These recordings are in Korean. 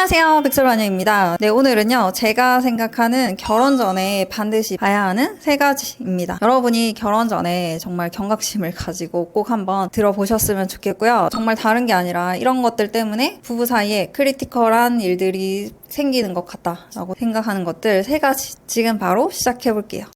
안녕하세요, 백설마녀입니다. 네, 오늘은요 제가 생각하는 결혼 전에 반드시 봐야 하는 3가지입니다. 여러분이 결혼 전에 정말 경각심을 가지고 꼭 한번 들어보셨으면 좋겠고요. 정말 다른 게 아니라 이런 것들 때문에 부부 사이에 크리티컬한 일들이 생기는 것 같다라고 생각하는 것들 3가지 지금 바로 시작해 볼게요.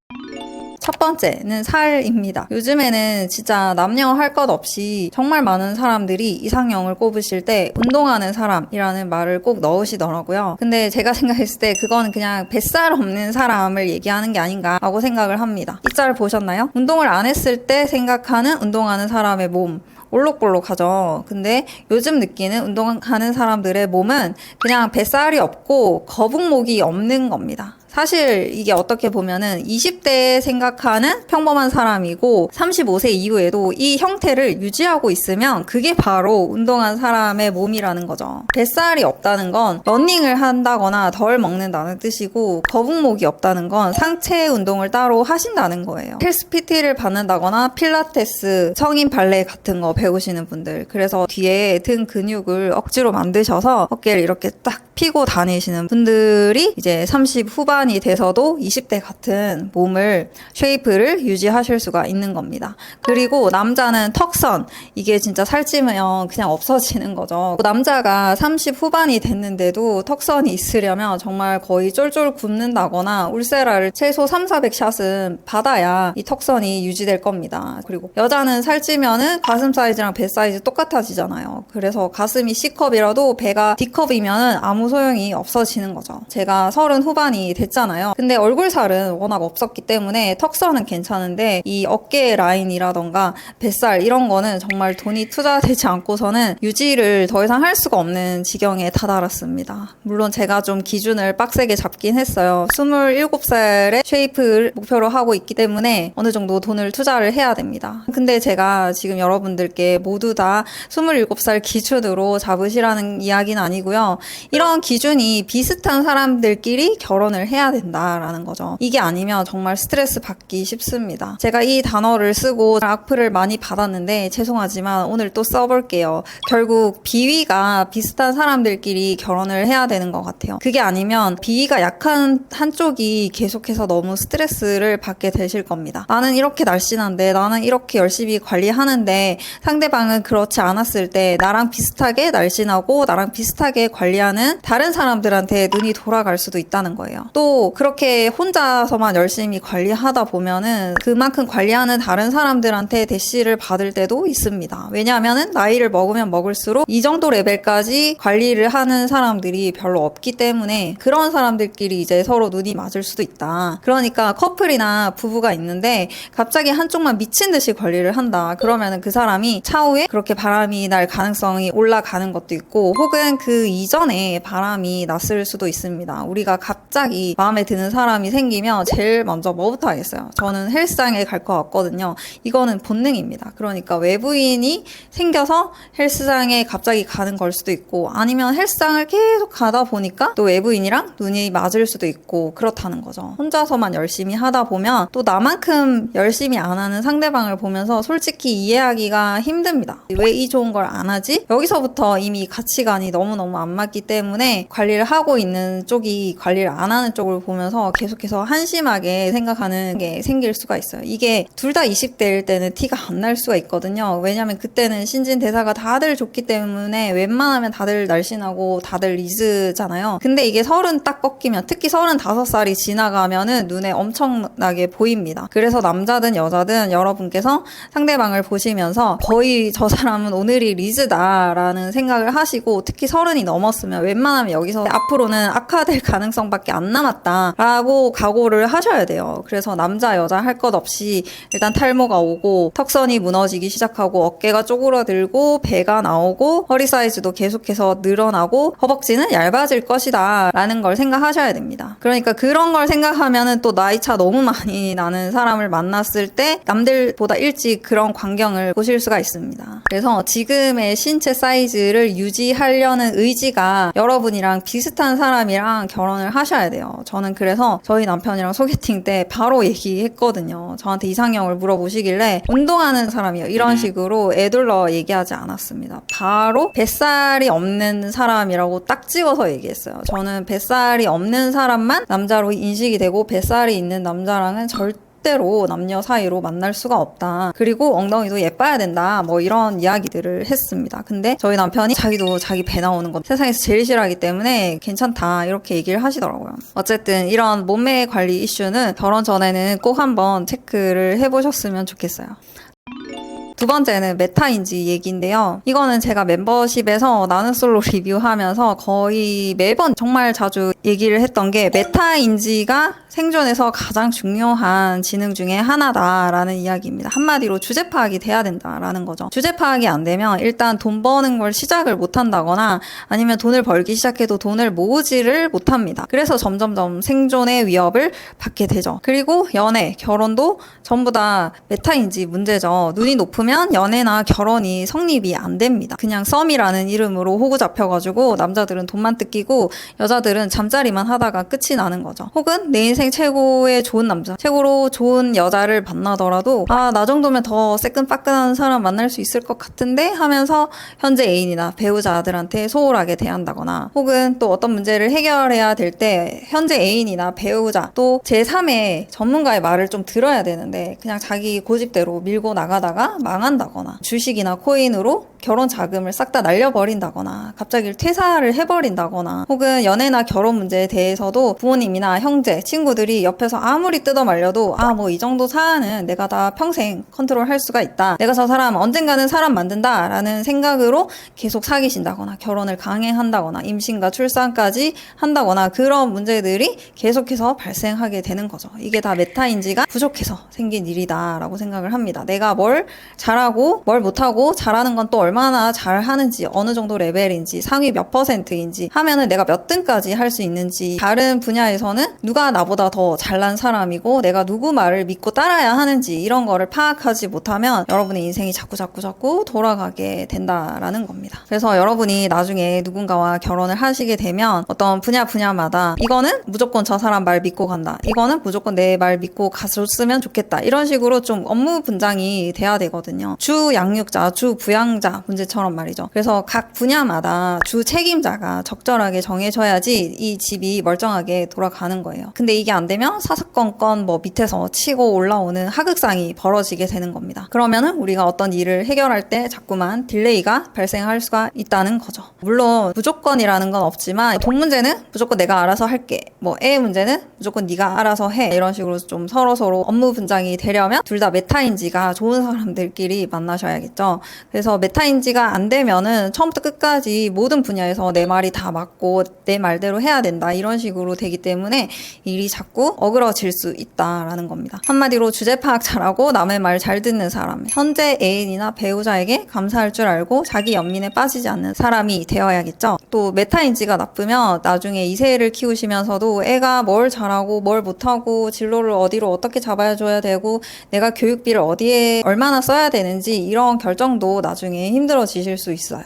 첫 번째는 살입니다. 요즘에는 진짜 남녀 할 것 없이 정말 많은 사람들이 이상형을 꼽으실 때 운동하는 사람이라는 말을 꼭 넣으시더라고요. 근데 제가 생각했을 때 그거는 그냥 뱃살 없는 사람을 얘기하는 게 아닌가라고 생각을 합니다. 이 짤 보셨나요? 운동을 안 했을 때 생각하는 운동하는 사람의 몸. 올록볼록하죠. 근데 요즘 느끼는 운동하는 사람들의 몸은 그냥 뱃살이 없고 거북목이 없는 겁니다. 사실 이게 어떻게 보면은 20대에 생각하는 평범한 사람이고 35세 이후에도 이 형태를 유지하고 있으면 그게 바로 운동한 사람의 몸이라는 거죠. 뱃살이 없다는 건 러닝을 한다거나 덜 먹는다는 뜻이고 거북목이 없다는 건 상체 운동을 따로 하신다는 거예요. 헬스 PT를 받는다거나 필라테스, 성인 발레 같은 거 배우시는 분들, 그래서 뒤에 등 근육을 억지로 만드셔서 어깨를 이렇게 딱 피고 다니시는 분들이 이제 30 후반이 돼서도 20대 같은 몸을 쉐이프를 유지하실 수가 있는 겁니다. 그리고 남자는 턱선, 이게 진짜 살찌면 그냥 없어지는 거죠. 남자가 30 후반이 됐는데도 턱선이 있으려면 정말 거의 쫄쫄 굽는다거나 울세라를 최소 3,400샷은 받아야 이 턱선이 유지될 겁니다. 그리고 여자는 살찌면은 가슴 사이즈랑 배 사이즈 똑같아지잖아요. 그래서 가슴이 C컵이라도 배가 D컵이면은 아무 소용이 없어지는 거죠. 제가 30 후반이 됐잖아요. 근데 얼굴살은 워낙 없었기 때문에 턱선은 괜찮은데 이 어깨 라인이라던가 뱃살 이런 거는 정말 돈이 투자되지 않고서는 유지를 더 이상 할 수가 없는 지경에 다다랐습니다. 물론 제가 좀 기준을 빡세게 잡긴 했어요. 27살에 쉐이프를 목표로 하고 있기 때문에 어느 정도 돈을 투자를 해야 됩니다. 근데 제가 지금 여러분들께 모두 다 27살 기준으로 잡으시라는 이야기는 아니고요. 이런 기준이 비슷한 사람들끼리 결혼을 해야 된다라는 거죠. 이게 아니면 정말 스트레스 받기 쉽습니다. 제가 이 단어를 쓰고 악플을 많이 받았는데 죄송하지만 오늘 또 써볼게요. 결국 비위가 비슷한 사람들끼리 결혼을 해야 되는 것 같아요. 그게 아니면 비위가 약한 한쪽이 계속해서 너무 스트레스를 받게 되실 겁니다. 나는 이렇게 날씬한데, 나는 이렇게 열심히 관리하는데 상대방은 그렇지 않았을 때 나랑 비슷하게 날씬하고 나랑 비슷하게 관리하는 다른 사람들한테 눈이 돌아갈 수도 있다는 거예요. 또 그렇게 혼자서만 열심히 관리하다 보면은 그만큼 관리하는 다른 사람들한테 대시를 받을 때도 있습니다. 왜냐하면은 나이를 먹으면 먹을수록 이 정도 레벨까지 관리를 하는 사람들이 별로 없기 때문에 그런 사람들끼리 이제 서로 눈이 맞을 수도 있다. 그러니까 커플이나 부부가 있는데 갑자기 한쪽만 미친 듯이 관리를 한다. 그러면은 그 사람이 차후에 그렇게 바람이 날 가능성이 올라가는 것도 있고, 혹은 그 이전에 바람이 났을 수도 있습니다. 우리가 갑자기 마음에 드는 사람이 생기면 제일 먼저 뭐부터 하겠어요? 저는 헬스장에 갈 것 같거든요. 이거는 본능입니다. 그러니까 외부인이 생겨서 헬스장에 갑자기 가는 걸 수도 있고, 아니면 헬스장을 계속 가다 보니까 또 외부인이랑 눈이 맞을 수도 있고 그렇다는 거죠. 혼자서만 열심히 하다 보면 또 나만큼 열심히 안 하는 상대방을 보면서 솔직히 이해하기가 힘듭니다. 왜 이 좋은 걸 안 하지? 여기서부터 이미 가치관이 너무너무 안 맞기 때문에 관리를 하고 있는 쪽이 관리를 안 하는 쪽을 보면서 계속해서 한심하게 생각하는 게 생길 수가 있어요. 이게 둘 다 20대일 때는 티가 안 날 수가 있거든요. 왜냐면 그때는 신진대사가 다들 좋기 때문에 웬만하면 다들 날씬하고 다들 리즈잖아요. 근데 이게 30 딱 꺾이면, 특히 35살이 지나가면은 눈에 엄청나게 보입니다. 그래서 남자든 여자든 여러분께서 상대방을 보시면서 거의 저 사람은 오늘이 리즈다라는 생각을 하시고, 특히 30이 넘었으면 웬만하면 여기서 앞으로는 악화될 가능성밖에 안 남았다라고 각오를 하셔야 돼요. 그래서 남자 여자 할 것 없이 일단 탈모가 오고 턱선이 무너지기 시작하고 어깨가 쪼그라들고 배가 나오고 허리 사이즈도 계속해서 늘어나고 허벅지는 얇아질 것이다 라는 걸 생각하셔야 됩니다. 그러니까 그런 걸 생각하면은 또 나이차 너무 많이 나는 사람을 만났을 때 남들보다 일찍 그런 광경을 보실 수가 있습니다. 그래서 지금의 신체 사이즈를 유지하려는 의지가 여러분이랑 비슷한 사람이랑 결혼을 하셔야 돼요. 저는 그래서 저희 남편이랑 소개팅 때 바로 얘기했거든요. 저한테 이상형을 물어보시길래 운동하는 사람이요, 이런 식으로 애둘러 얘기하지 않았습니다. 바로 뱃살이 없는 사람이라고 딱 찍어서 얘기했어요. 저는 뱃살이 없는 사람만 남자로 인식이 되고 뱃살이 있는 남자랑은 절대로 남녀 사이로 만날 수가 없다. 그리고 엉덩이도 예뻐야 된다. 뭐 이런 이야기들을 했습니다. 근데 저희 남편이 자기도 자기 배 나오는 거 세상에서 제일 싫어하기 때문에 괜찮다, 이렇게 얘기를 하시더라고요. 어쨌든 이런 몸매 관리 이슈는 결혼 전에는 꼭 한번 체크를 해보셨으면 좋겠어요. 두 번째는 메타인지 얘기인데요. 이거는 제가 멤버십에서 나는 솔로 리뷰하면서 거의 매번 정말 자주 얘기를 했던 게, 메타인지가 생존에서 가장 중요한 지능 중에 하나다라는 이야기입니다. 한마디로 주제 파악이 돼야 된다라는 거죠. 주제 파악이 안 되면 일단 돈 버는 걸 시작을 못 한다거나 아니면 돈을 벌기 시작해도 돈을 모으지를 못합니다. 그래서 점점점 생존의 위협을 받게 되죠. 그리고 연애, 결혼도 전부 다 메타인지 문제죠. 눈이 높으면 연애나 결혼이 성립이 안 됩니다. 그냥 썸이라는 이름으로 호구 잡혀가지고 남자들은 돈만 뜯기고 여자들은 잠자리만 하다가 끝이 나는 거죠. 혹은 내 인생 최고의 좋은 남자, 최고로 좋은 여자를 만나더라도 나 정도면 더 새끈빠끈한 사람 만날 수 있을 것 같은데 하면서 현재 애인이나 배우자들한테 소홀하게 대한다거나, 혹은 또 어떤 문제를 해결해야 될 때 현재 애인이나 배우자 또 제3의 전문가의 말을 좀 들어야 되는데 그냥 자기 고집대로 밀고 나가다가 망한다거나, 주식이나 코인으로 결혼 자금을 싹 다 날려버린다거나, 갑자기 퇴사를 해버린다거나, 혹은 연애나 결혼 문제에 대해서도 부모님이나 형제, 친구들이 옆에서 아무리 뜯어 말려도 뭐 이 정도 사안은 내가 다 평생 컨트롤 할 수가 있다, 내가 저 사람 언젠가는 사람 만든다 라는 생각으로 계속 사귀신다거나 결혼을 강행한다거나 임신과 출산까지 한다거나, 그런 문제들이 계속해서 발생하게 되는 거죠. 이게 다 메타인지가 부족해서 생긴 일이다 라고 생각을 합니다. 내가 뭘 잘하고 뭘 못하고, 잘하는 건 또 얼마나 잘하는지, 어느 정도 레벨인지, 상위 몇 %인지 하면은 내가 몇 등까지 할 수 있는지, 다른 분야에서는 누가 나보다 더 잘난 사람이고 내가 누구 말을 믿고 따라야 하는지, 이런 거를 파악하지 못하면 여러분의 인생이 자꾸 돌아가게 된다라는 겁니다. 그래서 여러분이 나중에 누군가와 결혼을 하시게 되면 어떤 분야마다 이거는 무조건 저 사람 말 믿고 간다, 이거는 무조건 내 말 믿고 갔으면 좋겠다, 이런 식으로 좀 업무 분장이 돼야 되거든요. 주 양육자, 주 부양자 문제처럼 말이죠. 그래서 각 분야마다 주 책임자가 적절하게 정해져야지 이 집이 멀쩡하게 돌아가는 거예요. 근데 이게 안 되면 사사건건 밑에서 치고 올라오는 하극상이 벌어지게 되는 겁니다. 그러면은 우리가 어떤 일을 해결할 때 자꾸만 딜레이가 발생할 수가 있다는 거죠. 물론 무조건이라는 건 없지만, 돈 문제는 무조건 내가 알아서 할게, 애 문제는 무조건 네가 알아서 해, 이런 식으로 좀 서로 업무 분장이 되려면 둘 다 메타인지가 좋은 사람들끼리 만나셔야겠죠. 그래서 메타인지가 안 되면은 처음부터 끝까지 모든 분야에서 내 말이 다 맞고 내 말대로 해야 된다, 이런 식으로 되기 때문에 일이 자꾸 어그러질 수 있다라는 겁니다. 한마디로 주제 파악 잘하고 남의 말 잘 듣는 사람, 현재 애인이나 배우자에게 감사할 줄 알고 자기 연민에 빠지지 않는 사람이 되어야겠죠. 또 메타인지가 나쁘면 나중에 2세를 키우시면서도 애가 뭘 잘하고 뭘 못하고, 진로를 어디로 어떻게 잡아줘야 되고, 내가 교육비를 어디에 얼마나 써야 되는지, 이런 결정도 나중에 힘들어지실 수 있어요.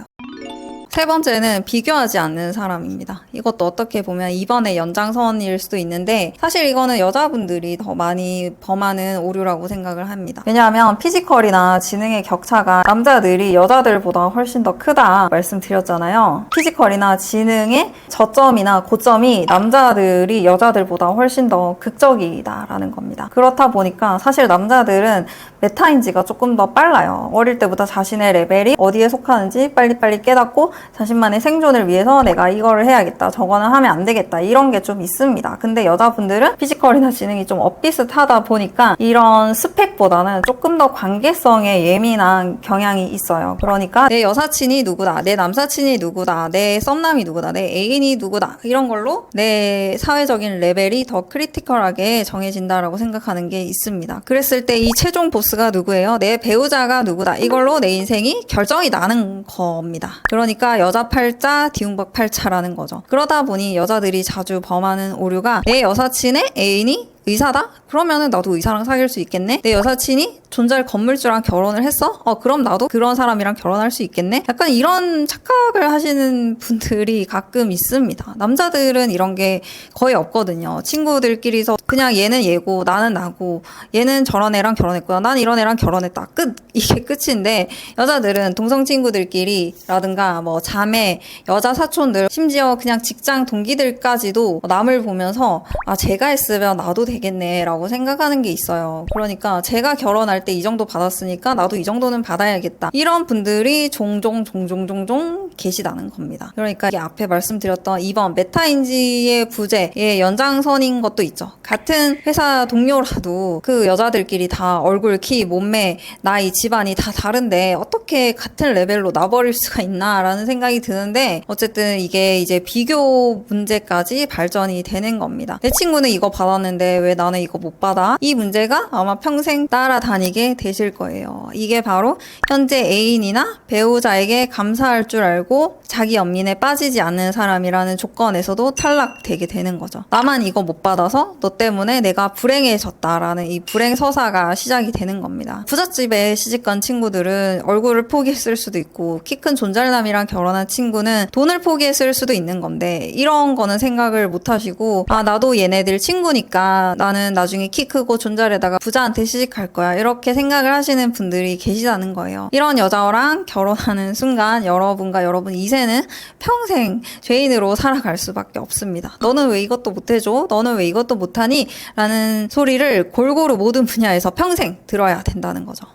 세 번째는 비교하지 않는 사람입니다. 이것도 어떻게 보면 이번의 연장선일 수도 있는데, 사실 이거는 여자분들이 더 많이 범하는 오류라고 생각을 합니다. 왜냐하면 피지컬이나 지능의 격차가 남자들이 여자들보다 훨씬 더 크다 말씀드렸잖아요. 피지컬이나 지능의 저점이나 고점이 남자들이 여자들보다 훨씬 더 극적이다라는 겁니다. 그렇다 보니까 사실 남자들은 메타인지가 조금 더 빨라요. 어릴 때부터 자신의 레벨이 어디에 속하는지 빨리빨리 깨닫고 자신만의 생존을 위해서 내가 이거를 해야겠다, 저거는 하면 안 되겠다, 이런 게 좀 있습니다. 근데 여자분들은 피지컬이나 지능이 좀 엇비슷하다 보니까 이런 스펙보다는 조금 더 관계성에 예민한 경향이 있어요. 그러니까 내 여사친이 누구다, 내 남사친이 누구다, 내 썸남이 누구다, 내 애인이 누구다, 이런 걸로 내 사회적인 레벨이 더 크리티컬하게 정해진다라고 생각하는 게 있습니다. 그랬을 때 이 최종 보스가 누구예요? 내 배우자가 누구다, 이걸로 내 인생이 결정이 나는 겁니다. 그러니까 여자 팔자, 디웅박 팔자라는 거죠. 그러다 보니 여자들이 자주 범하는 오류가 내 여사친의 애인이 의사다? 그러면은 나도 의사랑 사귈 수 있겠네? 내 여사친이 존잘 건물주랑 결혼을 했어? 그럼 나도 그런 사람이랑 결혼할 수 있겠네? 약간 이런 착각을 하시는 분들이 가끔 있습니다. 남자들은 이런 게 거의 없거든요. 친구들끼리서 그냥 얘는 얘고 나는 나고 얘는 저런 애랑 결혼했구나. 난 이런 애랑 결혼했다. 끝. 이게 끝인데 여자들은 동성 친구들끼리라든가 뭐 자매, 여자 사촌들, 심지어 그냥 직장 동기들까지도 남을 보면서 제가 했으면 나도 되겠네 라고 생각하는 게 있어요. 그러니까 제가 결혼할 때 이 정도 받았으니까 나도 이 정도는 받아야겠다. 이런 분들이 종종 계시다는 겁니다. 그러니까 이게 앞에 말씀드렸던 이번 메타인지의 부재의 연장선인 것도 있죠. 같은 회사 동료라도 그 여자들끼리 다 얼굴, 키, 몸매, 나이, 집안이 다 다른데 어떻게 같은 레벨로 놔버릴 수가 있나라는 생각이 드는데 어쨌든 이게 이제 비교 문제까지 발전이 되는 겁니다. 내 친구는 이거 받았는데 왜 나는 이거 못 받아? 이 문제가 아마 평생 따라다니게 되실 거예요. 이게 바로 현재 애인이나 배우자에게 감사할 줄 알고 자기 연민에 빠지지 않는 사람이라는 조건에서도 탈락되게 되는 거죠. 나만 이거 못 받아서 너 때문에 내가 불행해졌다라는 이 불행 서사가 시작이 되는 겁니다. 부잣집에 시집간 친구들은 얼굴을 포기했을 수도 있고 키 큰 존잘남이랑 결혼한 친구는 돈을 포기했을 수도 있는 건데 이런 거는 생각을 못 하시고 나도 얘네들 친구니까 나는 나중에 키 크고 존잘에다가 부자한테 시집갈 거야 이렇게 생각을 하시는 분들이 계시다는 거예요. 이런 여자랑 결혼하는 순간 여러분과 여러분 2세는 평생 죄인으로 살아갈 수밖에 없습니다. 너는 왜 이것도 못해줘? 너는 왜 이것도 못하니? 라는 소리를 골고루 모든 분야에서 평생 들어야 된다는 거죠.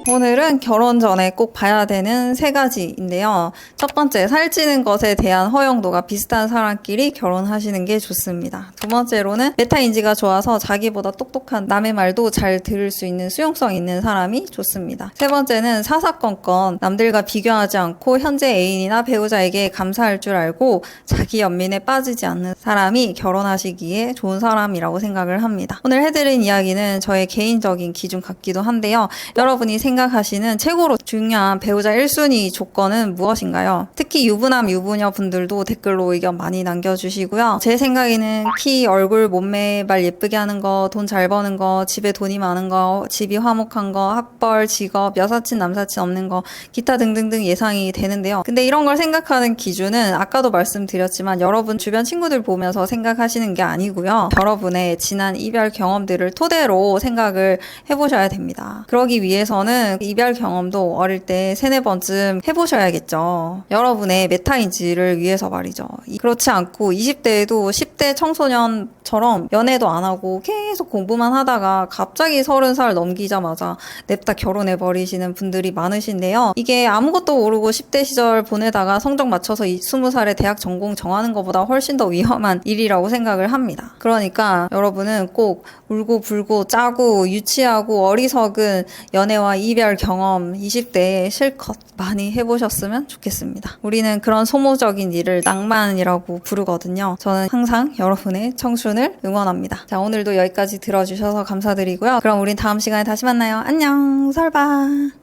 오늘은 결혼 전에 꼭 봐야 되는 3가지인데요. 첫 번째, 살찌는 것에 대한 허용도가 비슷한 사람끼리 결혼하시는 게 좋습니다. 두 번째로는 메타인지가 좋아서 자기보다 똑똑한 남의 말도 잘 들을 수 있는 수용성 있는 사람이 좋습니다. 세 번째는 사사건건 남들과 비교하지 않고 현재 애인이나 배우자에게 감사할 줄 알고 자기 연민에 빠지지 않는 사람이 결혼하시기에 좋은 사람이라고 생각을 합니다. 오늘 해드린 이야기는 저의 개인적인 기준 같기도 한데요. 여러분이 생각하시는 최고로 중요한 배우자 1순위 조건은 무엇인가요? 특히 유부남, 유부녀 분들도 댓글로 의견 많이 남겨주시고요. 제 생각에는 키, 얼굴, 몸매, 말 예쁘게 하는 거, 돈 잘 버는 거, 집에 돈이 많은 거, 집이 화목한 거, 학벌, 직업, 여사친, 남사친 없는 거, 기타 등등등 예상이 되는데요. 근데 이런 걸 생각하는 기준은 아까도 말씀드렸지만 여러분 주변 친구들 보면서 생각하시는 게 아니고요. 여러분의 지난 이별 경험들을 토대로 생각을 해보셔야 됩니다. 그러기 위해서는 이별 경험도 어릴 때 3-4번쯤 해보셔야겠죠. 여러분의 메타인지를 위해서 말이죠. 그렇지 않고 20대에도 10대 청소년처럼 연애도 안 하고 계속 공부만 하다가 갑자기 30살 넘기자마자 냅다 결혼해버리시는 분들이 많으신데요. 이게 아무것도 모르고 10대 시절 보내다가 성적 맞춰서 20살에 대학 전공 정하는 것보다 훨씬 더 위험한 일이라고 생각을 합니다. 그러니까 여러분은 꼭 울고 불고 짜고 유치하고 어리석은 연애와 이별 경험 20대에 실컷 많이 해보셨으면 좋겠습니다. 우리는 그런 소모적인 일을 낭만이라고 부르거든요. 저는 항상 여러분의 청춘을 응원합니다. 자, 오늘도 여기까지 들어주셔서 감사드리고요. 그럼 우린 다음 시간에 다시 만나요. 안녕, 설바.